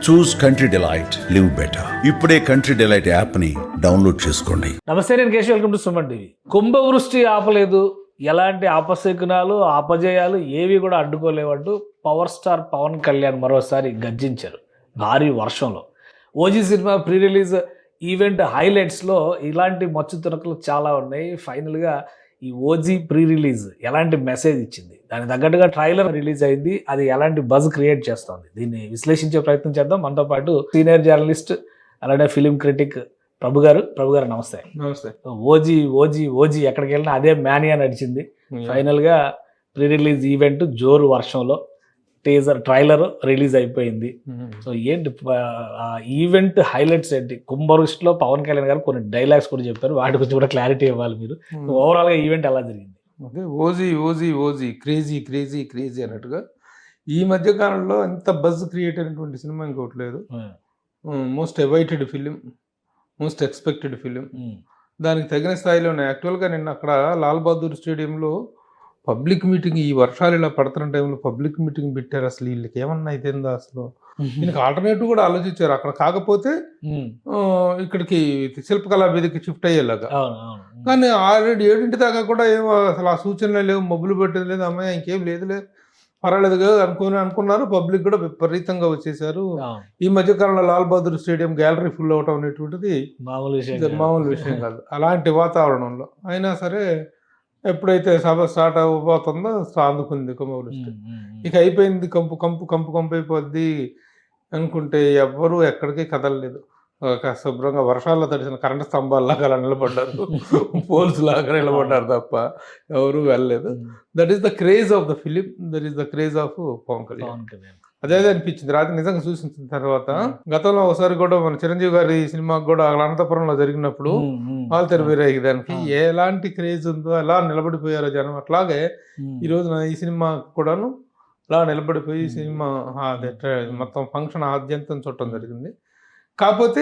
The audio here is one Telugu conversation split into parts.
చూస్ కంట్రీ డిలైట్ లివ్ బెటర్. ఇప్పుడే కంట్రీ డిలైట్ యాప్ ని డౌన్లోడ్ చేసుకోండి. నమస్తే, నేను Keshav. Welcome to Suman TV. కుంభవృష్టి ఆపలేదు, ఎలాంటి ఆపశకునాలు ఆపజయాలు ఏవి కూడా అడ్డుకోలేవంటూ పవర్ స్టార్ పవన్ కళ్యాణ్ మరోసారి గర్జించారు భారీ వర్షంలో. OG cinema pre release event హైలైట్స్లో ఇలాంటి మచ్చు తునకలు చాలా ఉన్నాయి. ఫైనల్గా ఈ ఓజీ ప్రీ రిలీజ్ ఎలాంటి మెసేజ్ ఇచ్చింది, దానికి తగ్గట్టుగా ట్రైలర్ రిలీజ్ అయింది, అది ఎలాంటి బజ్ క్రియేట్ చేస్తుంది, దీన్ని విశ్లేషించే ప్రయత్నం చేద్దాం. మనతో పాటు సీనియర్ జర్నలిస్ట్ అలానే ఫిలిం క్రిటిక్ ప్రభు గారు నమస్తే. నమస్తే. ఓజీ ఓజీ ఓజీ ఎక్కడికి వెళ్ళినా అదే మ్యానియా నడిచింది. ఫైనల్గా ప్రీ రిలీజ్ ఈవెంట్ జోరు వర్షంలో ట్రైలర్ రిలీజ్ అయిపోయింది. సో ఏంటి ఈవెంట్ హైలైట్స్ ఏంటి? కుంభవృష్టిలో పవన్ కళ్యాణ్ గారు కొన్ని డైలాగ్స్ కూడా చెప్పారు, వాటి గురించి కూడా క్లారిటీ ఇవ్వాలి మీరు. ఓవరాల్గా ఈవెంట్ ఎలా జరిగింది? Okay, OG OG OG crazy crazy crazy అన్నట్టుగా ఈ మధ్య కాలంలో ఎంత బజ్ క్రియేట్ అయినటువంటి సినిమా ఇంకోటి లేదు. Most awaited film, most expected film. దానికి తగిన స్థాయిలోనే యాక్చువల్గా నిన్న అక్కడ లాల్ బహదూర్ స్టేడియంలో పబ్లిక్ మీటింగ్, ఈ వర్షాలు ఇలా పడుతున్న టైంలో పబ్లిక్ మీటింగ్ పెట్టారు. అసలు వీళ్ళకి ఏమన్నా అయితేందో, అసలు దీనికి ఆల్టర్నేటివ్ కూడా ఆలోచించారు అక్కడ. కాకపోతే ఇక్కడికి శిల్పకళా వేదిక షిఫ్ట్ అయ్యేలాగా. కానీ ఆల్రెడీ 7 దాకా కూడా ఏమో అసలు ఆ సూచనలు లేవు, మబ్బులు పెట్టేది లేదు, అమ్మాయి ఇంకేం లేదులే పర్వాలేదు కదా అనుకున్నారు. పబ్లిక్ కూడా విపరీతంగా వచ్చేసారు. ఈ మధ్య కాలంలో Lal Bahadur stadium gallery full అవటం అనేటువంటిది మామూలు విషయం కాదు. అలాంటి వాతావరణంలో అయినా సరే ఎప్పుడైతే సభ స్టార్ట్ అవ్వబోతుందో అందుకుంది కుంభవృష్టి. ఇక అయిపోయింది, కంపు కంపు కంపు కంపు అయిపోద్ది అనుకుంటే ఎవ్వరూ ఎక్కడికి కదలలేదు. శుభ్రంగా వర్షాల్లో తడిసిన కరెంటు స్తంభాల్లాగా అలా నిలబడ్డారు, పోల్స్ లాగా నిలబడ్డారు తప్ప ఎవరు వెళ్ళలేదు. That is the craze of the film, that is the craze of Pawan Kalyan. అదే అనిపించింది రాత్రి నిజంగా చూసిన తర్వాత. గతంలో ఒకసారి కూడా మన చిరంజీవి గారి సినిమాకి కూడా అనంతపురంలో జరిగినప్పుడు వాళ్ళు తెరవేరాయి దానికి ఎలాంటి క్రేజ్ ఉందో, ఎలా నిలబడిపోయారో జనం, అట్లాగే ఈ రోజున ఈ సినిమా కూడాను అలా నిలబడిపోయి సినిమా మొత్తం ఫంక్షన్ ఆద్యంతం చూడటం జరిగింది. కాకపోతే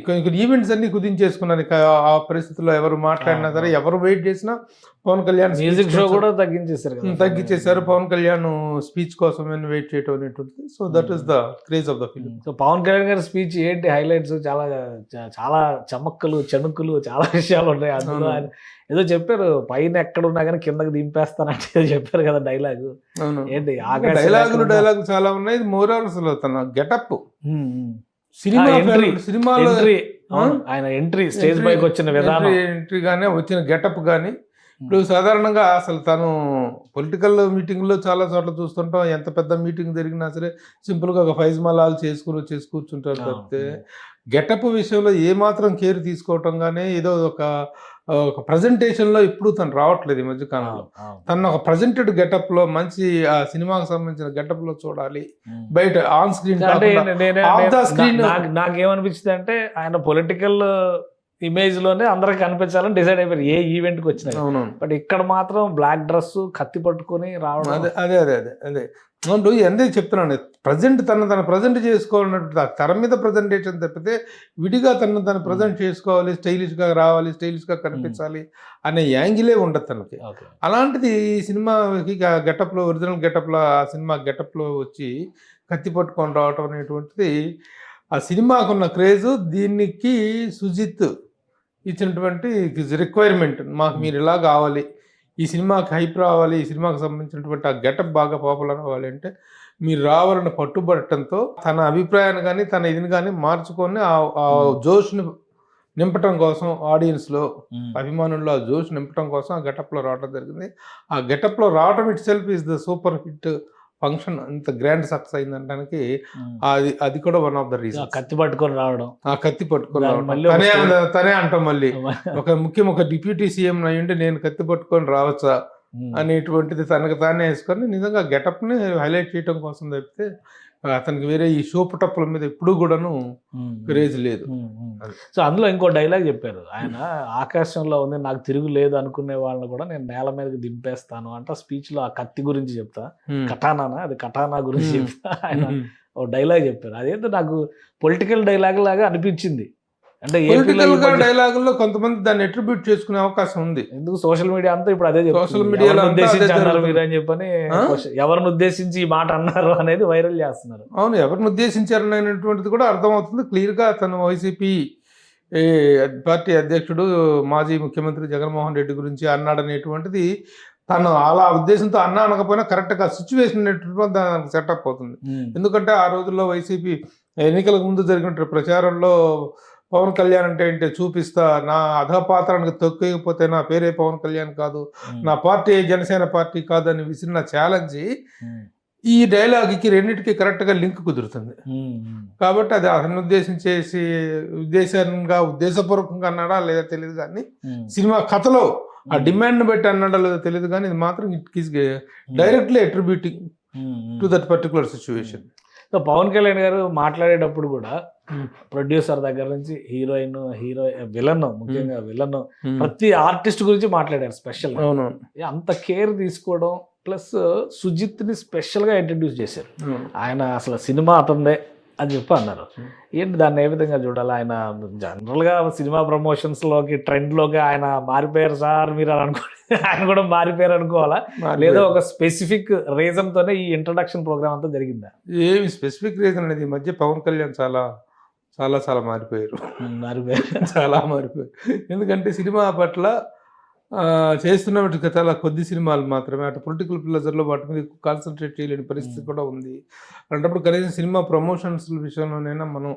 కొన్ని ఈవెంట్స్ అన్ని కుదించేసుకున్నాను. ఆ పరిస్థితుల్లో ఎవరు మాట్లాడినా సరే, ఎవరు వెయిట్ చేసినా పవన్ కళ్యాణ్ మ్యూజిక్ షో కూడా తగ్గించేశారు. పవన్ కళ్యాణ్ స్పీచ్ కోసం వెయిట్ చేయటం అనేటువంటిది. So that is the craze of the film. So Pawan Kalyan గారి స్పీచ్ ఏంటి హైలైట్స్? చాలా చాలా చమక్కులు చణుకులు చాలా విషయాలు ఉన్నాయి అందులో. ఆయన ఏదో చెప్పారు, పైన ఎక్కడ ఉన్నా కానీ కిందకి దింపేస్తానంటే చెప్పారు కదా డైలాగ్. ఏంటి డైలాగులు చాలా ఉన్నాయి. మోరాల్స్ తన గెటప్, సినిమాలో ఆయన ఎంట్రీ, స్టేజ్ పైకి వచ్చిన విధానం, ఎంట్రీ కానీ వచ్చిన గెటప్ కానీ. ఇప్పుడు సాధారణంగా అసలు తను పొలిటికల్ మీటింగ్లో చాలా చోట్ల చూస్తుంటాం, ఎంత పెద్ద మీటింగ్ జరిగినా సరే సింపుల్గా ఒక ఫైజ్మాలాలు చేసుకుని కూర్చుంటారు తప్పితే గెటప్ విషయంలో ఏమాత్రం కేర్ తీసుకోవటం కానీ ఏదో ఒక ప్రజెంటేషన్లో ఇప్పుడు తను రావట్లేదు ఈ మధ్య కాలంలో. తను ఒక ప్రజెంటెడ్ గెటప్లో మంచి ఆ సినిమాకి సంబంధించిన గెటప్లో చూడాలి, బయట ఆన్ స్క్రీన్ స్క్రీన్. నాకేమనిపించింది అంటే ఆయన పొలిటికల్ ఇమేజ్ లోనే అందరికి కనిపించాలని డిసైడ్ అయిపోయారు ఏ ఈవెంట్ కి వచ్చినా. బట్ ఇక్కడ మాత్రం బ్లాక్ డ్రెస్, కత్తి పట్టుకొని రావడం. అదే అదే అదే అదే ఎందుకు చెప్తున్నాను, ప్రజెంట్ తను ప్రజెంట్ చేసుకోవాలన్నట్టు తెర మీద ప్రజెంటేషన్ తప్పితే విడిగా తను ప్రజెంట్ చేసుకోవాలి, స్టైలిష్గా రావాలి, స్టైలిష్గా కనిపించాలి అనే యాంగిలే ఉండదు తనకి. అలాంటిది ఈ సినిమాకి గెటప్లో, ఒరిజినల్ గెటప్లో, ఆ సినిమా గెటప్లో వచ్చి కత్తి పట్టుకొని రావటం అనేటువంటిది ఆ సినిమాకున్న క్రేజు. దీనికి సుజిత్ ఇచ్చినటువంటి రిక్వైర్మెంట్, మాకు మీరు ఇలా కావాలి, ఈ సినిమాకి హైప్ రావాలి, ఈ సినిమాకి సంబంధించినటువంటి ఆ గెటప్ బాగా పాపులర్ అవ్వాలి అంటే మీరు రావాలని పట్టుబడటంతో తన అభిప్రాయాన్ని కానీ తన ఇదిని కానీ మార్చుకొని ఆ జోష్ని నింపటం కోసం, ఆడియన్స్లో అభిమానుల్లో ఆ జోష్ నింపటం కోసం ఆ గెటప్లో రావడం జరిగింది. ఆ గెటప్లో రావడం it self is the super hit function. అంత గ్రాండ్ సక్సెస్ అయిందంటానికి అది కూడా వన్ ఆఫ్ ద రీజన్. కత్తి పట్టుకొని రావడం, తనే అంటాం మళ్ళీ ఒక డిప్యూటీ సీఎం అయ్యుంటే నేను కత్తి పట్టుకొని రావచ్చా అనేటువంటిది తనకు తానే వేసుకొని నిజంగా గెటప్ని హైలైట్ చేయడం కోసం తప్పితే అతనికి వేరే ఈ షోపు టప్పుల మీద ఎప్పుడు కూడాను క్రేజ్ లేదు. సో అందులో ఇంకో డైలాగ్ చెప్పారు ఆయన, ఆకాశంలో ఉంది నాకు తిరుగు లేదు అనుకునే వాళ్ళని కూడా నేను నేల మీదకి దింపేస్తాను అంట. స్పీచ్ లో ఆ కత్తి గురించి చెప్తా, కటానా గురించి చెప్తా ఆయన ఓ డైలాగ్ చెప్పారు. అదేంటో నాకు పొలిటికల్ డైలాగ్ లాగా అనిపించింది. అంటే ఏపీలో పొలిటికల్ ఈ గా మధ్య డైలాగుల్లో కొంతమంది దాన్ని అట్రిబ్యూట్ చేసుకునే అవకాశం ఉంది. ఎందుకు సోషల్ మీడియా అంతా ఇప్పుడు అదే చెప్తుంది. Social media లో ఎవరిని అంతా ఉద్దేశించి అదే అన్నారు జరుగుతుంది. మీరు అని చెప్పని ఆ? ఎవరిని ఉద్దేశించి ఈ మాట అన్నారు అనేది వైరల్ చేస్తున్నారు. అవును, ఎవరిని ఉద్దేశించారనేటువంటిది కూడా అర్థమవుతుంది క్లియర్ గా. తను వైసీపీ పార్టీ అధ్యక్షుడు మాజీ ముఖ్యమంత్రి జగన్మోహన్ రెడ్డి గురించి అన్నాడనేటువంటిది తను అలా ఉద్దేశంతో అన్నా అనకపోయినా కరెక్ట్గా సిచ్యువేషన్ అనేటువంటి దానికి సెటప్ అవుతుంది. ఎందుకంటే ఆ రోజుల్లో వైసీపీ ఎన్నికలకు ముందు జరిగిన ప్రచారంలో పవన్ కళ్యాణ్ అంటే ఏంటి చూపిస్తా, నా అధపాత్రానికి తొక్కకపోతే నా పేరే పవన్ కళ్యాణ్ కాదు, నా పార్టీ జనసేన పార్టీ కాదు అని విసిరిన ఛాలెంజ్ ఈ డైలాగ్కి రెండింటికి కరెక్ట్గా లింక్ కుదురుతుంది. కాబట్టి అది అతను ఉద్దేశపూర్వకంగా అన్నాడా లేదా తెలియదు, కానీ సినిమా కథలో ఆ డిమాండ్ బట్టి అన్నాడా లేదా తెలియదు, కానీ ఇది మాత్రం it is directly attributing to that particular situation. So Pawan Kalyan గారు మాట్లాడేటప్పుడు కూడా ప్రొడ్యూసర్ దగ్గర నుంచి హీరోయిన్, విలన్, ముఖ్యంగా విలన్, ప్రతి ఆర్టిస్ట్ గురించి మాట్లాడారు స్పెషల్. అవునవును, అంత కేర్ తీసుకోవడం, ప్లస్ సుజిత్ ని స్పెషల్ గా ఇంట్రడ్యూస్ చేశారు. ఆయన అసలు సినిమా అతందే అని చెప్పి అన్నారు. ఏంటి దాన్ని ఏ విధంగా చూడాలి? ఆయన జనరల్ గా సినిమా ప్రమోషన్స్ లోకి ట్రెండ్ లోకి ఆయన మారిపోయారు సార్ మీరు అని అనుకో, ఆయన కూడా మారిపోయారు అనుకోవాలా, లేదా ఒక స్పెసిఫిక్ రీజన్ తోనే ఈ ఇంట్రడక్షన్ ప్రోగ్రామ్ అంతా జరిగిందా? ఏమి స్పెసిఫిక్ రీజన్ అనేది ఈ మధ్య పవన్ కళ్యాణ్ చాలా చాలా చాలా మారిపోయారు. చాలా మారిపోయారు. ఎందుకంటే సినిమా పట్ల చేస్తున్నట్టు చాలా కొద్ది సినిమాలు మాత్రమే, అటు పొలిటికల్ ప్రెజర్లో వాటి మీద కాన్సన్ట్రేట్ చేయలేని పరిస్థితి కూడా ఉంది. అలాంటప్పుడు కనీసం సినిమా ప్రమోషన్స్ విషయంలోనైనా మనం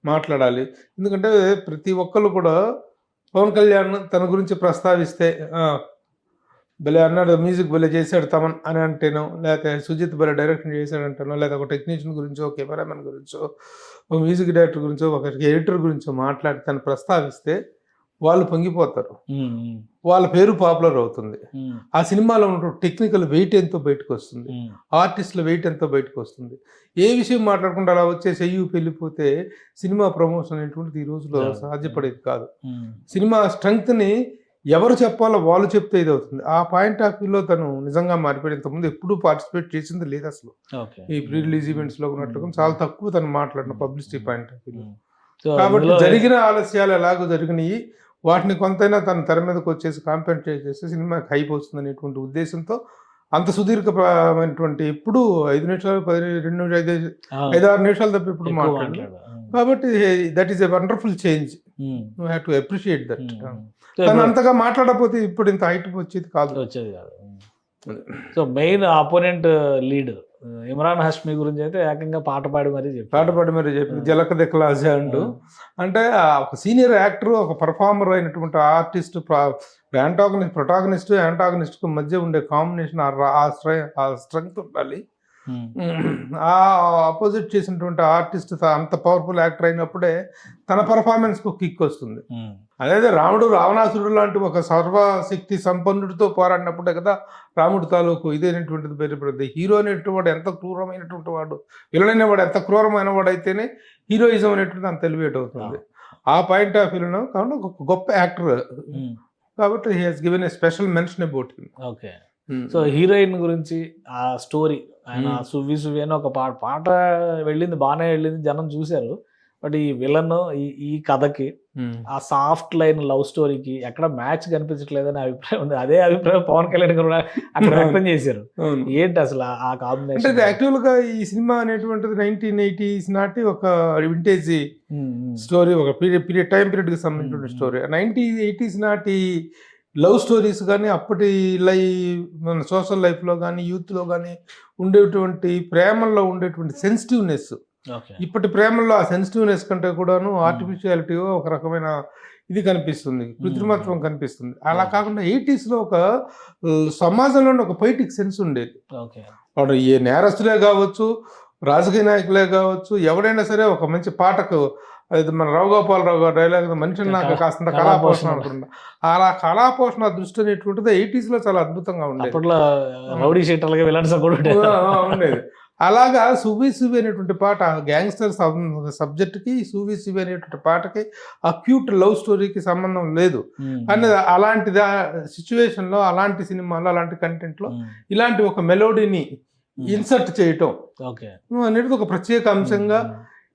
మాట్లాడాలి. ఎందుకంటే ప్రతి ఒక్కరు కూడా పవన్ కళ్యాణ్ తన గురించి ప్రస్తావిస్తే భలే అన్నాడు, మ్యూజిక్ భలే చేశాడు తమన్ అని అంటేనో, లేకపోతే సుజిత్ భలే డైరెక్షన్ చేశాడంటానో, లేదా ఒక టెక్నీషియన్ గురించో, కెమెరామెన్ గురించో, ఒక మ్యూజిక్ డైరెక్టర్ గురించో, ఒక ఎడిటర్ గురించో మాట్లాడి తను ప్రస్తావిస్తే వాళ్ళు పొంగిపోతారు, వాళ్ళ పేరు పాపులర్ అవుతుంది. ఆ సినిమాలో ఉన్న టెక్నికల్ వెయిట్ ఎంతో బయటకు వస్తుంది, ఆర్టిస్టుల వెయిట్ ఎంతో బయటకు వస్తుంది. ఏ విషయం మాట్లాడకుండా అలా వచ్చేసి అయ్యి వెళ్ళిపోతే సినిమా ప్రమోషన్ అనేటువంటిది ఈ రోజులో సాధ్యపడేది కాదు. సినిమా స్ట్రెంగ్త్ని ఎవరు చెప్పాలో వాళ్ళు చెప్తే ఇది అవుతుంది. ఆ పాయింట్ ఆఫ్ వ్యూలో తను నిజంగా మారిపోయి ఇంతకుముందు ఎప్పుడూ పార్టిసిపేట్ చేసింది లేదు అసలు. ఈ ప్రీ రిలీజ్ ఈవెంట్స్లో ఉన్నట్టుగా చాలా తక్కువ తను మాట్లాడిన పబ్లిసిటీ పాయింట్ ఆఫ్ వ్యూలో. కాబట్టి జరిగిన ఆలస్యాలు ఎలాగో జరిగినాయి, వాటిని కొంతైనా తను తెర మీదకి వచ్చేసి కాంపెన్సేట్ చేసి సినిమాకి హైప్ వస్తుంది అనేటువంటి ఉద్దేశంతో అంత సుదీర్ఘమైనటువంటి ఎప్పుడు 5 నిమిషాలు 5-6 నిమిషాలు తప్ప ఎప్పుడు మాట్లాడలేదు. కాబట్టి that is a wonderful change, you have to appreciate that. తను అంతగా మాట్లాడకపోతే ఇప్పుడు ఇంత హైట్ వచ్చేది కాదు. So main opponent lead Imran Hashmi గురించి అయితే ఏకంగా పాట పాడి మరీ చెప్పి జలక దిక్లాజ అంటూ, అంటే ఒక సీనియర్ యాక్టర్, ఒక పర్ఫార్మర్ అయినటువంటి ఆర్టిస్ట్, ప్రొటాగనిస్ట్ యాంటాగనిస్ట్ మధ్య ఉండే కాంబినేషన్, ఆ స్ట్రెంగ్త్ ఉండాలి. ఆ ఆపోజిట్ చేసినటువంటి ఆర్టిస్ట్ అంత పవర్ఫుల్ యాక్టర్ అయినప్పుడే తన పర్ఫార్మెన్స్ కు కిక్ వస్తుంది. అదే రాముడు రావణాసురుడు లాంటి ఒక సర్వశక్తి సంపన్నుడితో పోరాడినప్పుడే కదా రాముడు తాలూకు ఇదైనటువంటిది బయటపడింది. హీరో అనేటువంటి వాడు ఎంత క్రూరమైనటువంటి వాడు, విలన్ వాడు ఎంత క్రూరమైన వాడు అయితేనే హీరోయిజం అనేటువంటిది అంత ఎలివేట్ అవుతుంది. ఆ పాయింట్ ఆఫ్ వ్యూలో కాబట్టి ఒక గొప్ప యాక్టర్, కాబట్టి he has given a special mention about him. Okay. So heroine గురించి ఆ స్టోరీ, ఆయన సువ్వి అని ఒక పాట వెళ్ళింది, బాగానే వెళ్ళింది, జనం చూశారు. బట్ ఈ విలన్ ఈ కథకి ఆ సాఫ్ట్ లైన్ లవ్ స్టోరీకి ఎక్కడ మ్యాచ్ కనిపించట్లేదని అభిప్రాయం ఉంది. అదే అభిప్రాయం పవన్ కళ్యాణ్ గారు అక్కడ వ్యక్తం చేశారు. ఏంటి అసలు ఆ కాంబినేషన్? అంటే యాక్చువల్ గా ఈ సినిమా అనేటువంటిది 1980s నాటి ఒక వింటేజ్ స్టోరీ, ఒక టైం పీరియడ్ కి సంబంధించిన స్టోరీ. 1980s నాటి లవ్ స్టోరీస్ కానీ, అప్పటి మన సోషల్ లైఫ్లో కానీ, యూత్లో కానీ ఉండేటువంటి ప్రేమల్లో ఉండేటువంటి సెన్సిటివ్నెస్, ఇప్పటి ప్రేమల్లో ఆ సెన్సిటివ్నెస్ కంటే కూడాను ఆర్టిఫిషియాలిటీ ఒక రకమైన ఇది కనిపిస్తుంది, కృత్రిమత్వం కనిపిస్తుంది. అలా కాకుండా 80s లో ఒక సమాజంలో ఒక పొయిటిక్ సెన్స్ ఉండేది. వాడు ఏ నేరస్తులే కావచ్చు, రాజకీయ నాయకులే కావచ్చు, ఎవడైనా సరే ఒక మంచి పాటకు, అది మన రావుగోపాలరావు గారు డైలాగ్, మనిషిని నాకు కాస్త కళాపోషణ అనుకుంటా, అలా కళాపోషణ దృష్టి అనేటువంటిది 80s లో చాలా అద్భుతంగా ఉండేది. ఉండేది. అలాగా సువ్వి అనేటువంటి పాట, గ్యాంగ్స్టర్ సబ్జెక్ట్కి సువ్వి అనేటువంటి పాటకి ఆ క్యూట్ లవ్ స్టోరీకి సంబంధం లేదు. కానీ అలాంటి సిచ్యువేషన్లో, అలాంటి సినిమాలో, అలాంటి కంటెంట్లో ఇలాంటి ఒక మెలోడీని ఇన్సర్ట్ చేయటం అనేది ఒక ప్రత్యేక అంశంగా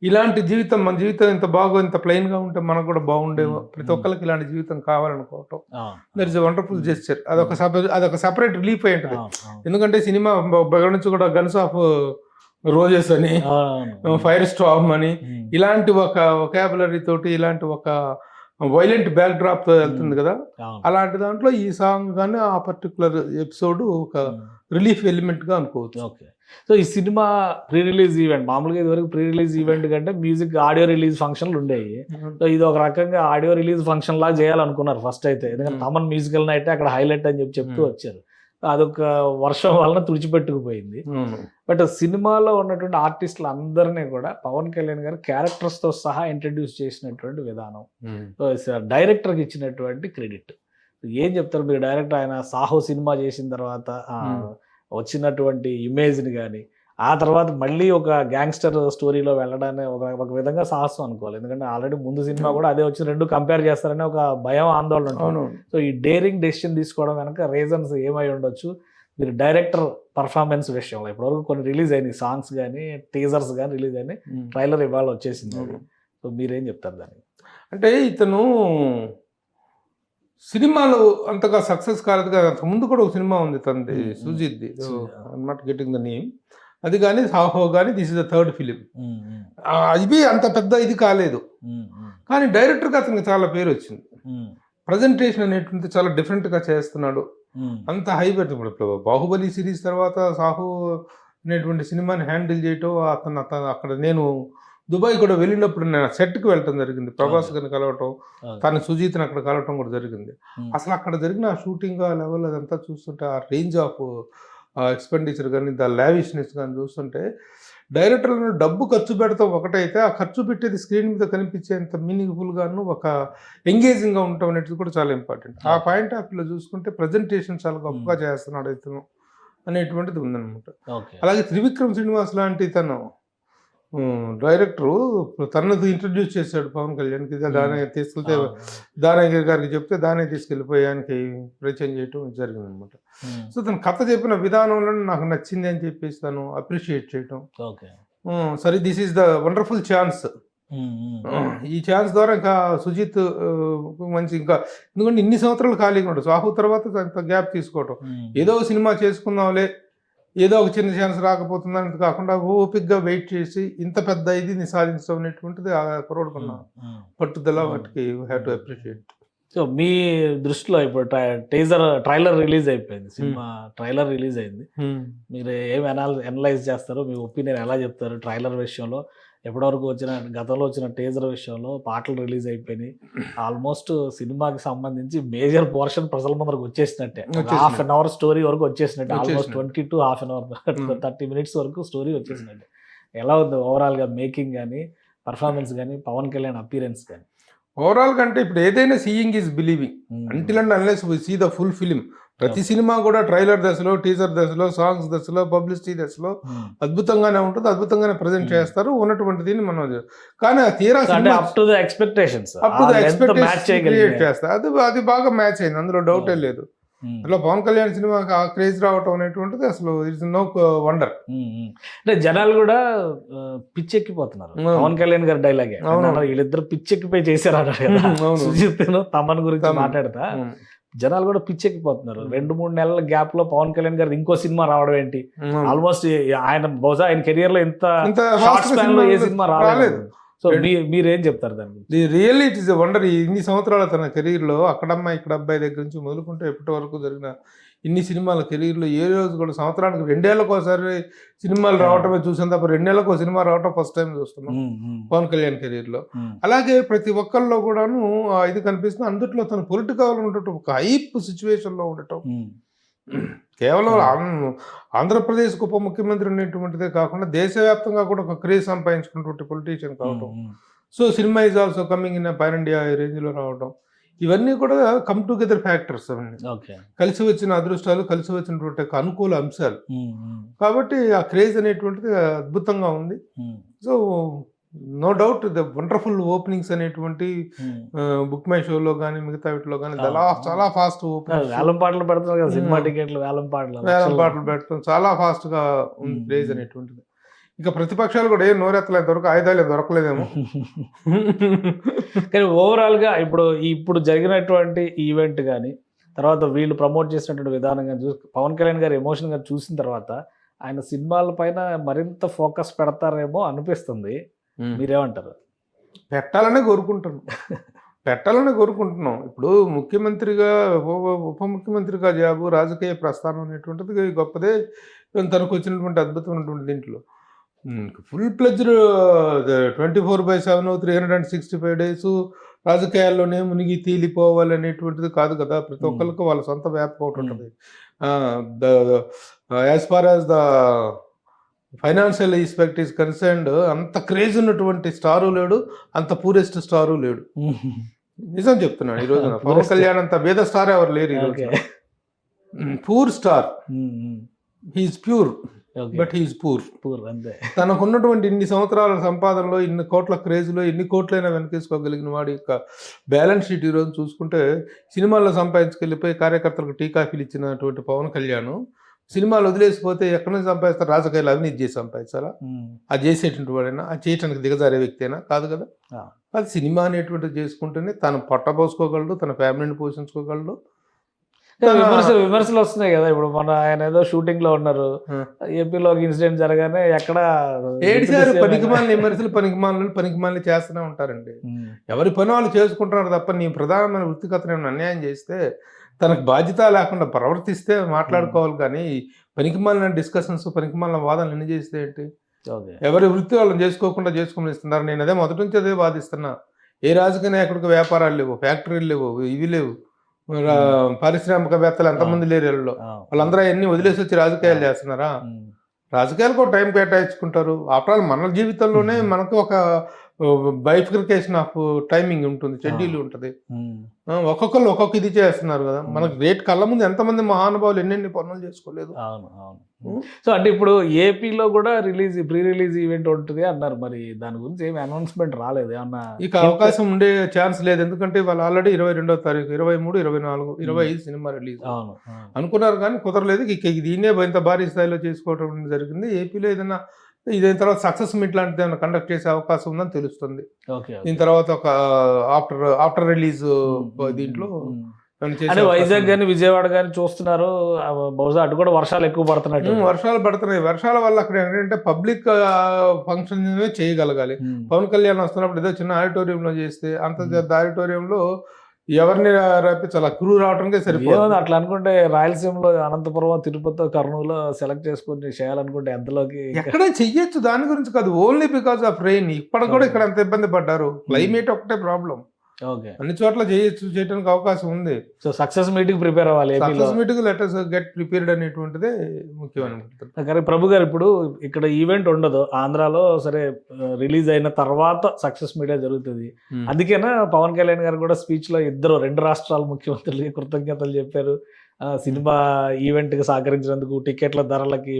ఇలాంటి జీవితం, మన జీవితం ఇంత ప్లెయిన్ గా ఉంటే మనకు కూడా బాగుండేమో, ప్రతి ఒక్కరికి ఇలాంటి జీవితం కావాలనుకోవటం, దట్ ఇస్ వండర్ఫుల్ జెస్చర్. అదొక సెపరేట్ రిలీఫ్ అయి ఉంటుంది. ఎందుకంటే సినిమా బయట నుంచి కూడా గన్స్ ఆఫ్ రోజెస్ అని, ఫైర్ స్టార్మ్ అని, ఇలాంటి ఒక వొకాబులరీ తోటి, ఇలాంటి ఒక వైలెంట్ బ్యాక్ డ్రాప్ తో వెళ్తుంది కదా, అలాంటి దాంట్లో ఈ సాంగ్ కానీ ఆ పర్టికులర్ ఎపిసోడ్ ఒక రిలీఫ్ ఎలిమెంట్ గా అనుకోవచ్చు. ఓకే. సో ఈ సినిమా ప్రీ రిలీజ్ ఈవెంట్, మామూలుగా ఇదివరకు ప్రీ రిలీజ్ ఈవెంట్ కంటే మ్యూజిక్ ఆడియో రిలీజ్ ఫంక్షన్లు ఉండేవి. సో ఇది ఒక రకంగా ఆడియో రిలీజ్ ఫంక్షన్ లాగా చేయాలనుకున్నారు ఫస్ట్ అయితే, ఎందుకంటే తమన్ మ్యూజికల్ నైట్ అక్కడ హైలైట్ అని చెప్తూ వచ్చారు. అదొక వర్షం వలన తుడిచిపెట్టుకుపోయింది. బట్ సినిమాలో ఉన్నటువంటి ఆర్టిస్టులు అందరినీ కూడా పవన్ కళ్యాణ్ గారు క్యారెక్టర్స్ తో సహా ఇంట్రడ్యూస్ చేసినటువంటి విధానం, డైరెక్టర్కి ఇచ్చినటువంటి క్రెడిట్ ఏం చెప్తారు మీరు? డైరెక్టర్ ఆయన సాహో సినిమా చేసిన తర్వాత వచ్చినటువంటి ఇమేజ్ని కానీ, ఆ తర్వాత మళ్ళీ ఒక గ్యాంగ్స్టర్ స్టోరీలో వెళ్ళడాన్ని ఒక విధంగా సాహసం అనుకోవాలి. ఎందుకంటే ఆల్రెడీ ముందు సినిమా కూడా అదే వచ్చి రెండు కంపేర్ చేస్తారనే ఒక భయం, ఆందోళన ఉంటుంది. సో ఈ డేరింగ్ డెసిషన్ తీసుకోవడం వెనక రీజన్స్ ఏమై ఉండొచ్చు? మీరు డైరెక్టర్ పర్ఫార్మెన్స్ విషయంలో ఇప్పటివరకు కొన్ని రిలీజ్ అయినాయి, సాంగ్స్ కానీ టీజర్స్ కానీ రిలీజ్ అయినాయి, ట్రైలర్ ఇవాళ వచ్చేసింది. సో మీరేం చెప్తారు దానికి? అంటే ఇతను సినిమాలు అంతగా సక్సెస్ కాలేదు కదా. ముందు కూడా ఒక సినిమా ఉంది తనది, సుజిత్ది, I'm not getting the name, అది కానీ సాహో కానీ this is the third film. ఇది అంత పెద్ద ఇది కాలేదు, కానీ డైరెక్టర్గా అతనికి చాలా పేరు వచ్చింది. ప్రజెంటేషన్ అనేటువంటి చాలా డిఫరెంట్గా చేస్తున్నాడు, అంత హై పెడుతుంది. ఇప్పుడు బాహుబలి సిరీస్ తర్వాత సాహో అనేటువంటి సినిమాని హ్యాండిల్ చేయటం, అతను అక్కడ నేను దుబాయ్ కూడా వెళ్ళినప్పుడు నేను సెట్కి వెళ్ళటం జరిగింది, ప్రభాస్ గారిని కలవటం, తన సుజీత్ని అక్కడ కలవటం కూడా జరిగింది. అసలు అక్కడ జరిగిన ఆ షూటింగ్ ఆ లెవెల్ అదంతా చూస్తుంటే, ఆ రేంజ్ ఆఫ్ ఎక్స్పెండిచర్ కానీ, ద లావిష్నెస్ కానీ చూస్తుంటే, డైరెక్టర్లను డబ్బు ఖర్చు పెడతాం ఒకటైతే, ఆ ఖర్చు పెట్టేది స్క్రీన్ మీద కనిపించేంత మీనింగ్ఫుల్గాను ఒక ఎంగేజింగ్గా ఉండటం అనేది కూడా చాలా ఇంపార్టెంట్. ఆ పాయింట్ ఆఫ్ వ్యూలో చూసుకుంటే ప్రజెంటేషన్ చాలా గొప్పగా చేస్తున్నాడు ఇతను అనేటువంటిది ఉందన్నమాట. అలాగే త్రివిక్రమ్ శ్రీనివాస్ లాంటి తను డైరెక్టరు తనను ఇంట్రడ్యూస్ చేశాడు పవన్ కళ్యాణ్కి. దానయ్య తీసుకెళ్తే, దానయ్య గారికి చెప్తే దానయ్య తీసుకెళ్ళిపోయి ఆయనకి పరిచయం చేయటం జరిగింది అనమాట. సో తను కథ చెప్పిన విధానంలో నాకు నచ్చింది అని చెప్పేసి తను అప్రిషియేట్ చేయటం, సరే this is the wonderful chance, ఈ ఛాన్స్ ద్వారా ఇంకా సుజిత్ మంచి, ఇంకా ఎందుకంటే ఇన్ని సంవత్సరాలు ఖాళీగా ఉండదు, సాహు తర్వాత అంత గ్యాప్ తీసుకోవటం, ఏదో సినిమా చేసుకుందాంలే, ఏదో ఒక చిన్న ఛాన్స్ రాకపోతుందని కాకుండా ఓపిక్గా వెయిట్ చేసి ఇంత పెద్ద ఇది సాధించడం అనేటువంటిది ఆ కుర్రోడుకున్న పట్టుదల, వాటికి you have to appreciate. So మీ దృష్టిలో ఇప్పుడు ట్రైలర్ రిలీజ్ అయిపోయింది, సినిమా ట్రైలర్ రిలీజ్ అయింది, మీరు ఏమి అనలైజ్ చేస్తారు? మీ ఒపీనియన్ ఎలా చెప్తారు ట్రైలర్ విషయంలో? ఎప్పటివరకు గతంలో వచ్చిన టీజర్ విషయంలో పాటలు రిలీజ్ అయిపోయినాయి, ఆల్మోస్ట్ సినిమాకి సంబంధించి మేజర్ పోర్షన్ ప్రజల ముందరకు వచ్చేసినట్టే, హాఫ్ అన్ అవర్ స్టోరీ వరకు వచ్చేసినట్టే, almost 20 to half an hour 30 minutes వరకు స్టోరీ వచ్చేసినట్టే. ఎలా ఉంది ఓవరాల్గా మేకింగ్ కానీ, పర్ఫార్మెన్స్ కానీ, పవన్ కళ్యాణ్ అపీరెన్స్ కానీ? ఓవరాల్ కంటే ఇప్పుడు ఏదైనా seeing is believing, until and unless we see the full film. ప్రతి సినిమా కూడా ట్రైలర్ దశలో, టీజర్ దశలో, సాంగ్స్ దశలో, పబ్లిసిటీ దశలో అద్భుతంగానే ఉంటుంది, అద్భుతంగానే ప్రజెంట్ చేస్తారు ఉన్నటువంటి దీన్ని మనం. కానీ తీరా ఎక్స్పెక్టేషన్స్ క్రియేట్ చేస్తారు, అది బాగా మ్యాచ్ అయింది, అందులో డౌటే లేదు. అట్లా పవన్ కళ్యాణ్ సినిమా క్రేజ్ రావటం అనేటువంటిది అసలు ఇట్స్ నో వండర్. అంటే జనాలు కూడా పిచ్చెక్కిపోతున్నారు పవన్ కళ్యాణ్ గారి డైలాగే, వీళ్ళిద్దరు పిచ్చెక్కిపోయి చేశారు అన్నాడు సుజిత్ తమన్ గురించి మాట్లాడతా. జనాలు కూడా పిచ్చెక్కిపోతున్నారు. 2-3 నెలల గ్యాప్ లో పవన్ కళ్యాణ్ గారు ఇంకో సినిమా రావడం ఏంటి? ఆల్మోస్ట్ ఆయన బహుశా ఆయన కెరియర్ లో ఇంత షార్ట్ స్పాన్ లో ఏ సినిమా రాలేదు. సో మీరేం చెప్తారు దాన్ని? Really it is a wonder. ఇన్ని సంవత్సరాల తన కెరీర్ లో అక్కడమ్మాయి ఇక్కడ అబ్బాయి దగ్గర నుంచి మొదలుకుంటే ఇప్పటి వరకు జరిగిన ఇన్ని సినిమాల కెరీర్లో ఏ రోజు కూడా సంవత్సరానికి 2 ఏళ్ళకు ఒకసారి సినిమాలు రావటమే చూసాం తప్ప 2 ఏళ్ళకు ఒక సినిమా రావటం ఫస్ట్ టైం చూస్తున్నాం పవన్ కళ్యాణ్ కెరీర్లో. అలాగే ప్రతి ఒక్కరిలో కూడాను ఇది కనిపిస్తుంది. అందుట్లో తన పొలిటికల్ ఉండటం, ఒక హైప్ సిచ్యువేషన్లో ఉండటం, కేవలం ఆంధ్రప్రదేశ్ ఉప ముఖ్యమంత్రి అనేటువంటిదే కాకుండా దేశవ్యాప్తంగా కూడా ఒక క్రేజ్ సంపాదించుకున్నటువంటి పొలిటీషియన్ కావటం. So cinema is also coming in pan India రేంజ్లో రావడం, ఇవన్నీ కూడా కమ్ టుగెదర్ ఫ్యాక్టర్స్ అవన్నీ, కలిసి వచ్చిన అదృష్టాలు, కలిసి వచ్చినటువంటి అనుకూల అంశాలు. కాబట్టి ఆ క్రేజ్ అనేటువంటిది అద్భుతంగా ఉంది. So no doubt the wonderful openings అనేటువంటి బుక్ మై షోలో కానీ మిగతా వీటిలో కానీ చాలా ఫాస్ట్ వేలం పాటలు పెడతారు, సినిమా టికెట్లు వేలం పాటలు పెట్టడం చాలా ఫాస్ట్ గా ఉంది క్రేజ్ అనేటువంటిది. ఇక ప్రతిపక్షాలు కూడా ఏం నోరెత్తలేదు వరకు ఆయుధాలు ఏం దొరకలేదేమో. కానీ ఓవరాల్గా ఇప్పుడు జరిగినటువంటి ఈవెంట్ కానీ తర్వాత వీళ్ళు ప్రమోట్ చేసినటువంటి విధానం కానీ చూసి పవన్ కళ్యాణ్ గారు ఎమోషన్ గారు చూసిన తర్వాత ఆయన సినిమాల పైన మరింత ఫోకస్ పెడతారేమో అనిపిస్తుంది. మీరేమంటారు? పెట్టాలనే కోరుకుంటున్నాం. ఇప్పుడు ముఖ్యమంత్రిగా ఉప ముఖ్యమంత్రిగా జాబు రాజకీయ ప్రస్థానం అనేటువంటిది గొప్పదే. తనకు వచ్చినటువంటి అద్భుతమైనటువంటి దీంట్లో ఫుల్ ప్లెజ్డ్ 24/7 365 డేస్ రాజకీయాల్లోనే మునిగి తేలిపోవాలి అనేటువంటిది కాదు కదా. ప్రతి ఒక్కరికి వాళ్ళ సొంత వ్యాపకం ఒకటి ఉంటుంది. As far as the financial aspect is concerned అంత క్రేజ్ ఉన్నటువంటి స్టారు లేడు, అంత పూరెస్ట్ స్టారు లేడు. నిజం చెప్తున్నాను. ఈ రోజున పవన్ కళ్యాణ్ అంత భేద స్టార్ ఎవరు లేరు ఈ రోజు. Poor star, he's pure but he's poor. తనకు ఉన్నటువంటి ఇన్ని సంవత్సరాల సంపాదనలో, ఇన్ని కోట్ల క్రేజ్లో, ఎన్ని కోట్లైనా వెనకేసుకోగలిగిన వాడి యొక్క బ్యాలెన్స్ షీట్ ఈరోజు చూసుకుంటే సినిమాల్లో సంపాదించుకెళ్ళిపోయి కార్యకర్తలకు టీ కాఫీలు ఇచ్చినటువంటి పవన్ కళ్యాణ్ సినిమాలు వదిలేసిపోతే ఎక్కడి నుంచి సంపాదిస్తారు? రాజకీయాలు అవినీతి చేసి సంపాదించాలా? అది చేసేటువంటి వాడైనా, అది చేయడానికి దిగజారే వ్యక్తి అయినా కాదు కదా. అది సినిమా అనేటువంటిది చేసుకుంటేనే తను పొట్టపోసుకోగలడు, తన ఫ్యామిలీని పోషించుకోగలడు. విమర్శలు వస్తున్నాయి కదా. ఇప్పుడు మన ఆయన ఏదో షూటింగ్ లో ఉన్నారు, ఏపీలో ఇన్సిడెంట్ జరగానే ఎక్కడ ఏడిసారు. పనికిమాలిన విమర్శలు పనికిమాలిన చేస్తూనే ఉంటారండి. ఎవరి పని వాళ్ళు చేసుకుంటున్నారు తప్ప నీ ప్రధానమైన వృత్తిగతను అన్యాయం చేస్తే, తనకు బాధ్యత లేకుండా ప్రవర్తిస్తే మాట్లాడుకోవాలి. కానీ పనికిమాలిన డిస్కషన్స్, పనికిమాలిన వాదనలు ఎన్ని చేస్తే ఏంటి? ఎవరి వృత్తి వాళ్ళని చేసుకోకుండా చేసుకోమని ఇస్తున్నారు. నేను అదే మొదటి నుంచి అదే వాదిస్తున్నా. ఏ రాజకీయ నాయకుడికి వ్యాపారాలు లేవు, ఫ్యాక్టరీలు లేవు, ఇవి లేవు, పారిశ్రామికవేత్తలు ఎంతమంది లేరు వీళ్ళలో. వాళ్ళందరూ అన్ని వదిలేసి వచ్చి రాజకీయాలు చేస్తున్నారా? రాజకీయాలకు ఒక టైం కేటాయించుకుంటారు. ఆఫ్టర్ ఆల్ మన జీవితంలోనే మనకు ఒక బైఫికేషన్ ఆఫ్ టైమింగ్ ఉంటుంది, షెడ్యూల్ ఉంటుంది. ఒక్కొక్కరు ఒక్కొక్క ఇది చేస్తున్నారు కదా. మనకు రేట్ కళ్ళ ముందు ఎంతమంది మహానుభావులు ఎన్నెన్ని పనులు చేసుకోలేదు. సో అంటే ఇప్పుడు ఏపీలో కూడా ప్రీ రిలీజ్ ఈవెంట్ ఉంటుంది అన్నారు. మరి దాని గురించి ఏమి అనౌన్స్మెంట్ రాలేదు ఏమన్నా? ఇక అవకాశం ఉండే ఛాన్స్ లేదు. ఎందుకంటే వాళ్ళు ఆల్రెడీ 22వ తారీఖు 23, 24, 25 సినిమా రిలీజ్ అనుకున్నారు కానీ కుదరలేదు. ఇక దీన్నే ఇంత భారీ స్థాయిలో చేసుకోవడం జరిగింది. ఏపీలో ఏదైనా ఇదైన తర్వాత సక్సెస్ మీట్ లాంటిది ఏమైనా కండక్ట్ చేసే అవకాశం ఉందని తెలుస్తుంది. దీని తర్వాత ఒక ఆఫ్టర్ రిలీజ్ దీంట్లో వైజాగ్ కానీ విజయవాడ కానీ చూస్తున్నారు. బహుశా అటు కూడా వర్షాలు ఎక్కువ పడుతున్నాయి. వర్షాల వల్ల అక్కడ ఏంటంటే పబ్లిక్ ఫంక్షన్ చేయగలగాలి. పవన్ కళ్యాణ్ వస్తున్నప్పుడు ఏదో చిన్న ఆడిటోరియంలో చేస్తే, అంత పెద్ద ఆడిటోరియంలో ఎవరిని రప్పించాలి? క్రూ రావడానికి సరిపోతుంది. అట్లా అనుకుంటే రాయలసీమలో అనంతపురం, తిరుపతి, కర్నూలు సెలెక్ట్ చేసుకుని చేయాలనుకుంటే ఎంతలోకి ఎక్కడే చెయ్యొచ్చు. దాని గురించి కాదు, ఓన్లీ బికాస్ ఆఫ్ రెయిన్. ఇప్పటికి కూడా ఇక్కడ ఎంత ఇబ్బంది పడ్డారు. క్లైమేట్ ఒకటే ప్రాబ్లం. అన్ని చోట్ల చేయడానికి అవకాశం ఉంది. సో సక్సెస్ మీటింగ్ ప్రిపేర్ అవ్వాలి. Success meeting letters get prepared అనేటువంటిదే ముఖ్యమైన. కానీ ప్రభు గారు ఇప్పుడు ఇక్కడ ఈవెంట్ ఉండదు ఆంధ్రాలో, సరే రిలీజ్ అయిన తర్వాత సక్సెస్ మీడియా జరుగుతుంది. అందుకేనా పవన్ కళ్యాణ్ గారు కూడా స్పీచ్ లో 2 రాష్ట్రాల ముఖ్యమంత్రులకి కృతజ్ఞతలు చెప్పారు. సినిమా ఈవెంట్ కి సహకరించినందుకు, టికెట్ల ధరలకి,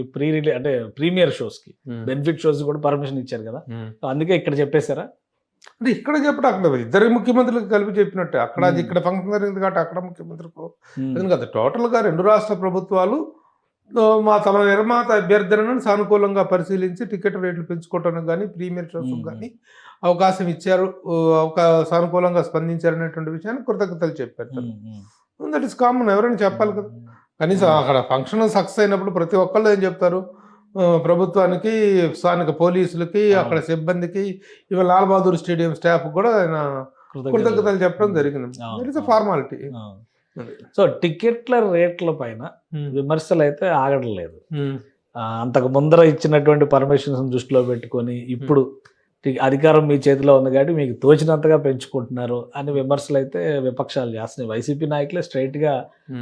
ప్రీమియర్ షోస్ కి, బెనిఫిట్ షోస్ కూడా పర్మిషన్ ఇచ్చారు కదా. అందుకే ఇక్కడ చెప్పేశారా? అంటే ఇక్కడ చెప్పడం అక్కడ ఇద్దరు ముఖ్యమంత్రులకు కలిపి చెప్పినట్టు. అక్కడ అది ఇక్కడ ఫంక్షన్ జరిగింది కాబట్టి అక్కడ ముఖ్యమంత్రికి కదా. టోటల్గా 2 రాష్ట్ర ప్రభుత్వాలు తమ నిర్మాత అభ్యర్థనను సానుకూలంగా పరిశీలించి టికెట్ రేట్లు పెంచుకోవటానికి కానీ, ప్రీమియర్ షోస్ కానీ అవకాశం ఇచ్చారు, సానుకూలంగా స్పందించారు అనేటువంటి విషయాన్ని కృతజ్ఞతలు చెప్పారు. That is common. ఎవరైనా చెప్పాలి కదా. కనీసం అక్కడ ఫంక్షన్ సక్సెస్ అయినప్పుడు ప్రతి ఒక్కళ్ళు ఏం చెప్తారు? ప్రభుత్వానికి, స్థానిక పోలీసులకి, అక్కడ సిబ్బందికి, ఇవాళ లాల్ బహదూర్ స్టేడియం స్టాఫ్ కూడా ఆయన కృతజ్ఞతలు చెప్పడం జరిగింది. It is formality. సో టికెట్ల రేట్ల పైన విమర్శలు అయితే ఆగడం లేదు. అంతకు ముందర ఇచ్చినటువంటి పర్మిషన్స్ దృష్టిలో పెట్టుకొని ఇప్పుడు అధికారం మీ చేతిలో ఉంది కాబట్టి మీకు తోచినంతగా పెంచుకుంటున్నారు అని విమర్శలు అయితే విపక్షాలు చేస్తున్నాయి. వైసీపీ నాయకులే స్ట్రైట్ గా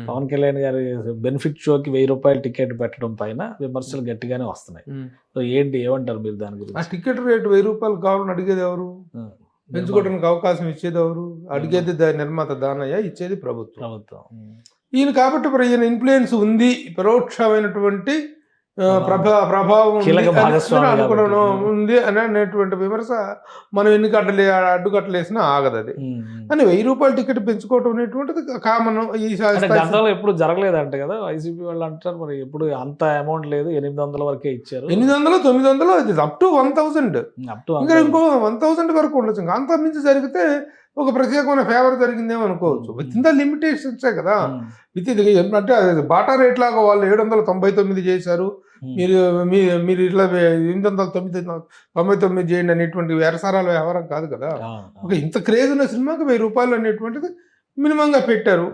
పవన్ కళ్యాణ్ గారి బెనిఫిట్ షోకి 1000 రూపాయలు టికెట్ పెట్టడం పైన విమర్శలు గట్టిగానే వస్తున్నాయి. సో ఏమంటారు మీరు దాని గురించి? ఆ టికెట్ రేటు 1000 రూపాయలు కావాలని అడిగేది ఎవరు? పెంచుకోవడానికి అవకాశం ఇచ్చేది ఎవరు? అడిగేది నిర్మాత దానయ్య, ఇచ్చేది ప్రభుత్వం. ఈయన కాబట్టి ఈయన ఇన్ఫ్లుయెన్స్ ఉంది, పరోక్షమైనటువంటి ప్రభావం కీలక ఉంది అని భాగస్వామి అనుకోవడం కాబట్టి. ఉంది అని అనేటువంటి విమర్శ మనం ఎన్ని అడ్డుకట్టలు వేసినా ఆగదు అది. అని 1000 రూపాయల టికెట్ పెంచుకోవటం అనేటువంటిది కామన్. ఈ అంటే గతంలో ఎప్పుడు జరగలేదంట కదా వైసీపీ వాళ్ళు అంటారు, మరి ఎప్పుడు అంత అమౌంట్ లేదు, 800 వరకే ఇచ్చారు. 800, 900 అప్ టు 1000. అప్ టు ఇంకా ఇంకో 1000 వరకు ఉండొచ్చు. ఇంకా అంత మించి జరిగితే ఒక ప్రత్యేకమైన ఫేవర్ జరిగిందేమో అనుకోవచ్చు. విత్ ఇన్ ద లిమిటేషన్సే కదా. విత్ అంటే బాటా రేట్ లాగా వాళ్ళు 799 చేశారు, మీరు ఇట్లా 899 చేయండి అనేటువంటి వ్యవసారాల వ్యవహారం కాదు కదా. ఒక ఇంత క్రేజ్ ఉన్న సినిమాకి 1000 రూపాయలు అనేటువంటిది మినిమంగా పెట్టారు.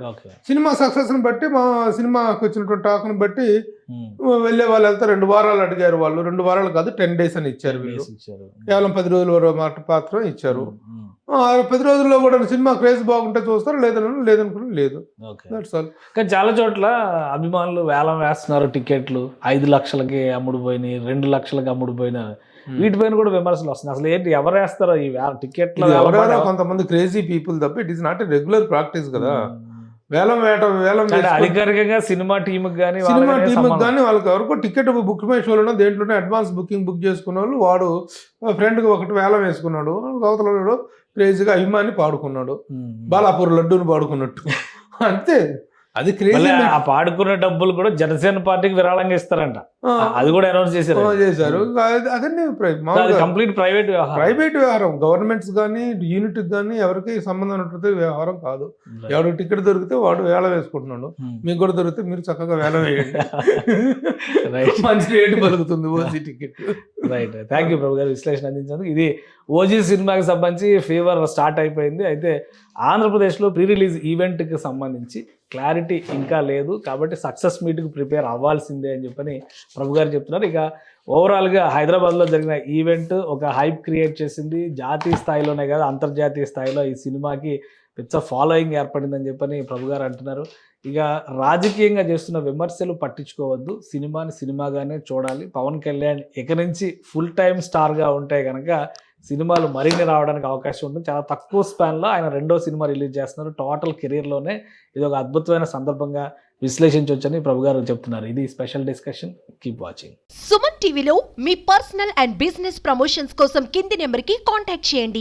సినిమా సక్సెస్ని బట్టి, మా సినిమాకి వచ్చినటువంటి టాక్ని బట్టి వెళ్ళే వాళ్ళు వెళ్తే 2 వారాలు అడిగారు వాళ్ళు. 2 వారాలు కాదు 10 days అని ఇచ్చారు వీళ్ళు. కేవలం 10 రోజుల మాత్రం ఇచ్చారు. 10 రోజుల్లో కూడా సినిమా క్రేజ్ బాగుంటే చూస్తారు, లేదనుకుని లేదు. కానీ చాలా చోట్ల అభిమానులు వేలం వేస్తున్నారు టికెట్లు, 5 లక్షలకి అమ్ముడు పోయినాయి, 2 లక్షలకి అమ్ముడు పోయినా, వీటిపైన కూడా విమర్శలు వస్తున్నాయి. అసలు ఏంటి, ఎవరు వేస్తారో ఈ టికెట్లు? ఎవరెవరో కొంతమంది క్రేజీ పీపుల్ తప్ప it is not a regular practice కదా. వేలం అధికారికంగా సినిమా టీమ్ కానీ వాళ్ళకి ఎవరికో టికెట్ బుక్ మై షోలోనో దేంట్లోనే అడ్వాన్స్ బుక్ చేసుకున్న వాళ్ళు, వాడు ఫ్రెండ్కి ఒకటి వేలం వేసుకున్నాడు, అవతల క్రేజీగా అభిమాని పాడుకున్నాడు, బాలాపూర్ లడ్డూని పాడుకున్నట్టు అంతే. అది క్రేజీ. ఆ పాడుకున్న డబ్బులు కూడా జనసేన పార్టీకి విరాళంగా ఇస్తారంట, అది కూడా అనౌన్స్ చేశారు. అదన్నీ కంప్లీట్ ప్రైవేట్ వ్యవహారం. గవర్నమెంట్స్ కానీ యూనిట్ కానీ ఎవరికి సంబంధం ఉన్నట్టు వ్యవహారం కాదు. ఎవరికి టికెట్ దొరికితే వాడు వేలం వేసుకుంటున్నాడు, మీకు కూడా దొరికితే మీరు చక్కగా వేలం వేయండి, మంచి రేటు పలుకుతుంది OG ticket. Right, thank you Prabhu గారు విశ్లేషణ అందించినందుకు. ఇది ఓజీ సినిమాకి సంబంధించి ఫీవర్ స్టార్ట్ అయిపోయింది. అయితే ఆంధ్రప్రదేశ్లో ప్రీ రిలీజ్ ఈవెంట్కి సంబంధించి క్లారిటీ ఇంకా లేదు, కాబట్టి సక్సెస్ మీట్కి ప్రిపేర్ అవ్వాల్సిందే అని చెప్పని ప్రభు గారు చెప్తున్నారు. ఇక ఓవరాల్గా హైదరాబాద్లో జరిగిన ఈవెంట్ ఒక హైప్ క్రియేట్ చేసింది. జాతీయ స్థాయిలోనే కాదు, అంతర్జాతీయ స్థాయిలో ఈ సినిమాకి పెద్ద ఫాలోయింగ్ ఏర్పడిందని చెప్పని ప్రభు గారు అంటున్నారు. ఇక రాజకీయంగా చేస్తున్న విమర్శలు పట్టించుకోవద్దు, సినిమాని సినిమాగానే చూడాలి. పవన్ కళ్యాణ్ ఇక నుంచి ఫుల్ టైమ్ స్టార్గా ఉంటే కనుక సినిమాలు మరిన్ని రావడానికి అవకాశం ఉంటుంది. చాలా తక్కువ స్పాన్లో ఆయన 2వ సినిమా రిలీజ్ చేస్తున్నారు. టోటల్ కెరీర్లోనే ఇది ఒక అద్భుతమైన సందర్భంగా విశ్లేషించవచ్చని ప్రభు గారు చెప్తున్నారు. ఇది special discussion. Keep watching. Suman టీవీలో మీ పర్సనల్ అండ్ బిజినెస్ ప్రమోషన్స్ కోసం కింది నెంబర్కి కాంటాక్ట్ చేయండి.